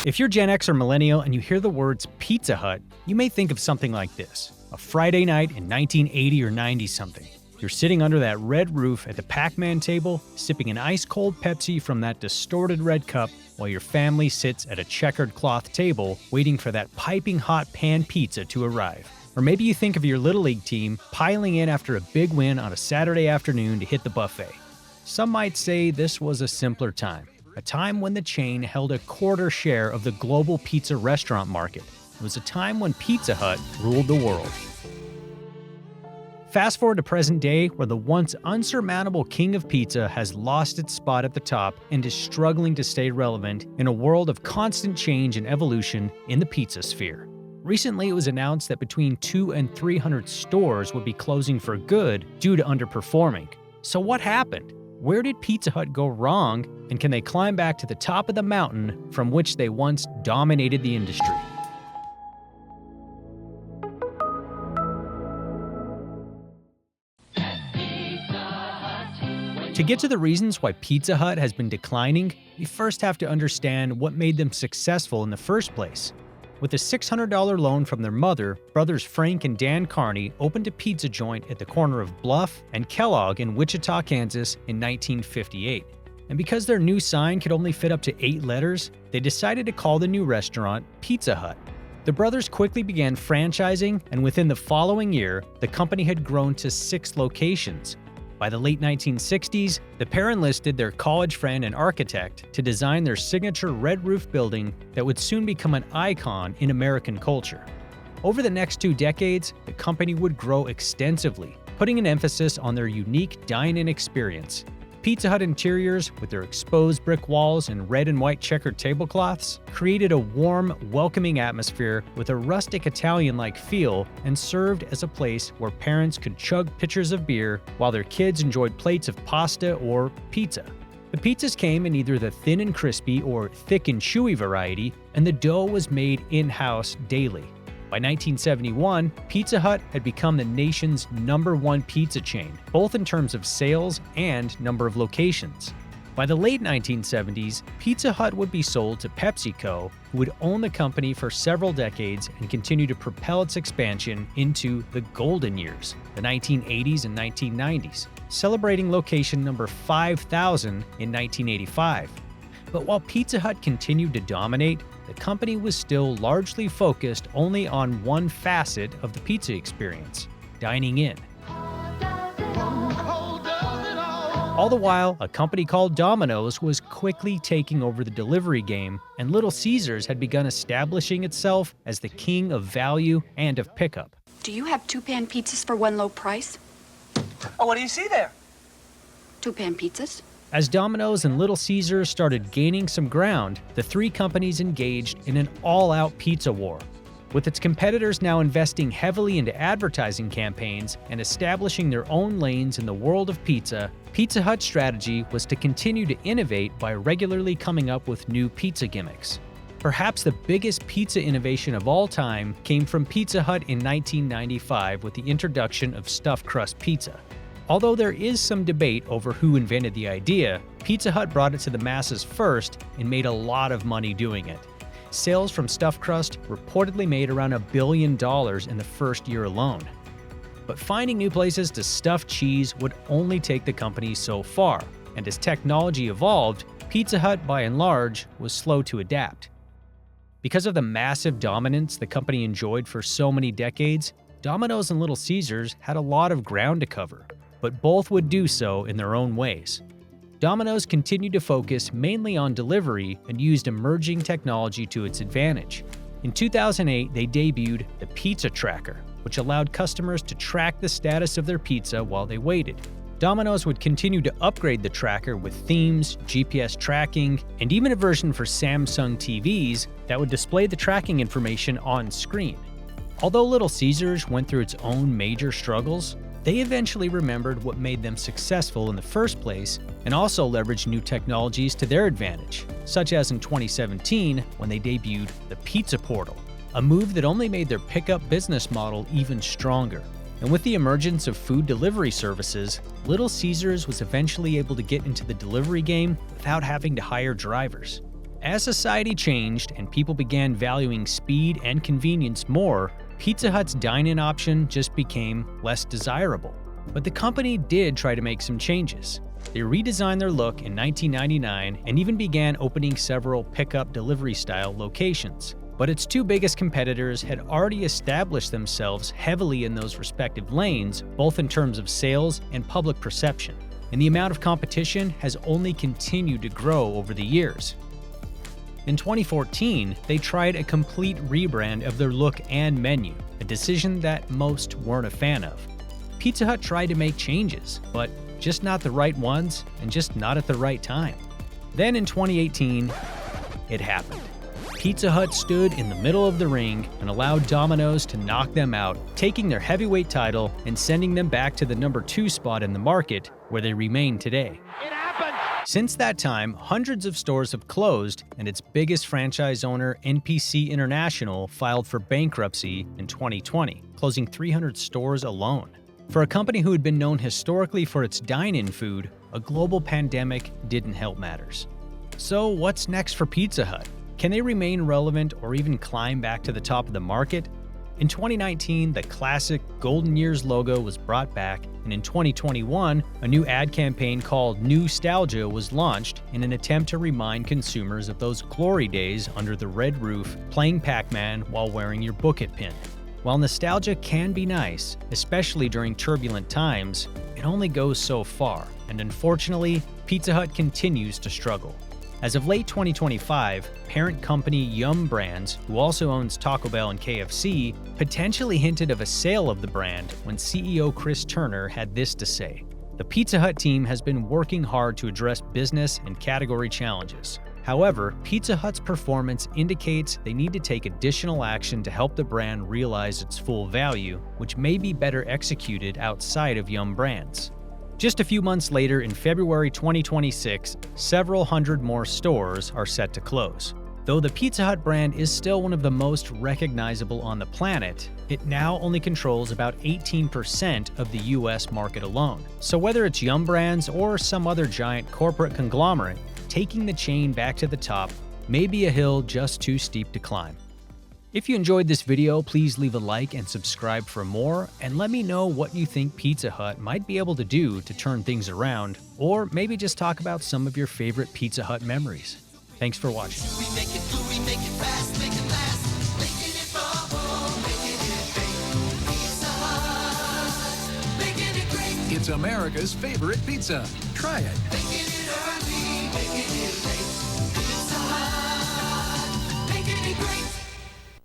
If you're Gen X or Millennial and you hear the words Pizza Hut, you may think of something like this. A Friday night in 1980 or 90-something. You're sitting under that red roof at the Pac-Man table, sipping an ice-cold Pepsi from that distorted red cup while your family sits at a checkered cloth table waiting for that piping hot pan pizza to arrive. Or maybe you think of your Little League team piling in after a big win on a Saturday afternoon to hit the buffet. Some might say this was a simpler time. A time when the chain held a quarter share of the global pizza restaurant market. It was a time when Pizza Hut ruled the world. Fast forward to present day, where the once unsurmountable king of pizza has lost its spot at the top and is struggling to stay relevant in a world of constant change and evolution in the pizza sphere. Recently, it was announced that between 200 and 300 stores would be closing for good due to underperforming. So what happened? Where did Pizza Hut go wrong, and can they climb back to the top of the mountain from which they once dominated the industry? To get to the reasons why Pizza Hut has been declining, we first have to understand what made them successful in the first place. With a $600 loan from their mother, brothers Frank and Dan Carney opened a pizza joint at the corner of Bluff and Kellogg in Wichita, Kansas in 1958. And because their new sign could only fit up to 8 letters, they decided to call the new restaurant Pizza Hut. The brothers quickly began franchising, and within the following year, the company had grown to 6 locations. By the late 1960s, the pair enlisted their college friend and architect to design their signature red roof building that would soon become an icon in American culture. Over the next 2 decades, the company would grow extensively, putting an emphasis on their unique dine-in experience. Pizza Hut interiors, with their exposed brick walls and red and white checkered tablecloths, created a warm, welcoming atmosphere with a rustic Italian-like feel and served as a place where parents could chug pitchers of beer while their kids enjoyed plates of pasta or pizza. The pizzas came in either the thin and crispy or thick and chewy variety, and the dough was made in-house daily. By 1971, Pizza Hut had become the nation's #1 pizza chain, both in terms of sales and number of locations. By the late 1970s, Pizza Hut would be sold to PepsiCo, who would own the company for several decades and continue to propel its expansion into the golden years, the 1980s and 1990s, celebrating location number 5,000 in 1985. But while Pizza Hut continued to dominate, the company was still largely focused only on one facet of the pizza experience: dining in. All the while, a company called Domino's was quickly taking over the delivery game, and Little Caesars had begun establishing itself as the king of value and of pickup. Do you have 2-pan pizzas for one low price? Oh, what do you see there? 2-pan pizzas? As Domino's and Little Caesars started gaining some ground, the 3 companies engaged in an all-out pizza war. With its competitors now investing heavily into advertising campaigns and establishing their own lanes in the world of pizza, Pizza Hut's strategy was to continue to innovate by regularly coming up with new pizza gimmicks. Perhaps the biggest pizza innovation of all time came from Pizza Hut in 1995 with the introduction of stuffed crust pizza. Although there is some debate over who invented the idea, Pizza Hut brought it to the masses first and made a lot of money doing it. Sales from stuffed crust reportedly made around $1 billion in the first year alone. But finding new places to stuff cheese would only take the company so far, and as technology evolved, Pizza Hut by and large was slow to adapt. Because of the massive dominance the company enjoyed for so many decades, Domino's and Little Caesars had a lot of ground to cover, but both would do so in their own ways. Domino's continued to focus mainly on delivery and used emerging technology to its advantage. In 2008, they debuted the Pizza Tracker, which allowed customers to track the status of their pizza while they waited. Domino's would continue to upgrade the tracker with themes, GPS tracking, and even a version for Samsung TVs that would display the tracking information on screen. Although Little Caesars went through its own major struggles, they eventually remembered what made them successful in the first place and also leveraged new technologies to their advantage, such as in 2017 when they debuted the Pizza Portal, a move that only made their pickup business model even stronger. And with the emergence of food delivery services, Little Caesars was eventually able to get into the delivery game without having to hire drivers. As society changed and people began valuing speed and convenience more, Pizza Hut's dine-in option just became less desirable. But the company did try to make some changes. They redesigned their look in 1999 and even began opening several pickup delivery-style locations. But its two biggest competitors had already established themselves heavily in those respective lanes, both in terms of sales and public perception. And the amount of competition has only continued to grow over the years. In 2014, they tried a complete rebrand of their look and menu, a decision that most weren't a fan of. Pizza Hut tried to make changes, but just not the right ones and just not at the right time. Then in 2018, it happened. Pizza Hut stood in the middle of the ring and allowed Domino's to knock them out, taking their heavyweight title and sending them back to the number 2 spot in the market, where they remain today. It happened! Since that time, hundreds of stores have closed, and its biggest franchise owner, NPC International, filed for bankruptcy in 2020, closing 300 stores alone. For a company who had been known historically for its dine-in food, a global pandemic didn't help matters. So what's next for Pizza Hut? Can they remain relevant or even climb back to the top of the market? In 2019, the classic Golden Years logo was brought back, and in 2021, a new ad campaign called Nostalgia was launched in an attempt to remind consumers of those glory days under the red roof, playing Pac-Man while wearing your Book It pin. While nostalgia can be nice, especially during turbulent times, it only goes so far, and unfortunately, Pizza Hut continues to struggle. As of late 2025, parent company Yum Brands, who also owns Taco Bell and KFC, potentially hinted of a sale of the brand when CEO Chris Turner had this to say: "The Pizza Hut team has been working hard to address business and category challenges. However, Pizza Hut's performance indicates they need to take additional action to help the brand realize its full value, which may be better executed outside of Yum Brands." Just a few months later, in February 2026, several hundred more stores are set to close. Though the Pizza Hut brand is still one of the most recognizable on the planet, it now only controls about 18% of the US market alone. So whether it's Yum Brands or some other giant corporate conglomerate, taking the chain back to the top may be a hill just too steep to climb. If you enjoyed this video, please leave a like and subscribe for more, and let me know what you think Pizza Hut might be able to do to turn things around, or maybe just talk about some of your favorite Pizza Hut memories. Thanks for watching. We make it good, we make it fast, make it last, making it for home, making it big. Pizza Hut, making it great. It's America's favorite pizza. Try it. Making